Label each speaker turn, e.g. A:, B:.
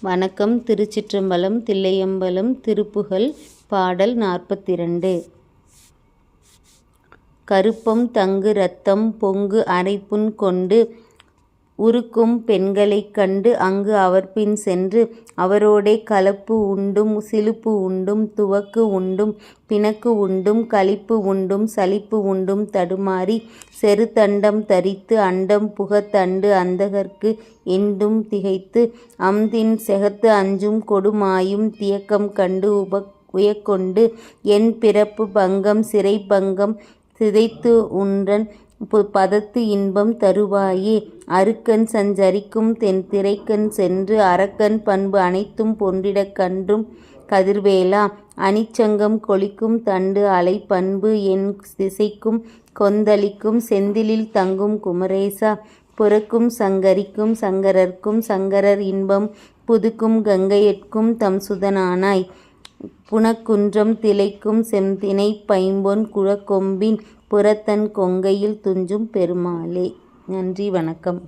A: வணக்கம். திருச்சிற்றம்பலம். தில்லையம்பலம். திருப்புகழ். பாடல் 42. கருப்பம் தங்கு இரத்தம் பொங்கு அரைப்புண் கொண்டு உருக்கும் பெண்களைக் கண்டு அங்கு அவர்பின் சென்று அவரோடே கலப்பு உண்டும் சிலுப்பு உண்டும் துவக்கு உண்டும் பிணக்கு உண்டும் களிப்பு உண்டும் சலிப்பு உண்டும் தடுமாறி செருத்தண்டம் தரித்து அண்டம் புகத்தண்டு அந்தகர்க்கு எண்டும் திகைத்து அம்தின் செகத்து அஞ்சும் கொடுமாயும் தியக்கம் கண்டு உயக்கொண்டு என் பிறப்பு பங்கம் சிறை பங்கம் சிதைத்து உன்றன் பதத்து இன்பம் தருவாயே. அருக்கன் சஞ்சரிக்கும் தென் திரைக்கண் சென்று அரக்கன் பண்பு அனைத்தும் பொன்றிடக் கன்றும் கதிர்வேலா அணிச்சங்கம் கொளிக்கும் தண்டு அலை பண்பு என் திசைக்கும் கொந்தளிக்கும் செந்திலில் தங்கும் குமரேசா புறக்கும் சங்கரிக்கும் சங்கரர்க்கும் சங்கரர் இன்பம் புதுக்கும் கங்கையற்கும் தம் சுதனானாய் புனக்குன்றம் திளைக்கும் செம்தினை பைம்பொன் குழக்கொம்பின் புறத்தன் கொங்கையில் துஞ்சும் பெருமாளே. நன்றி. வணக்கம்.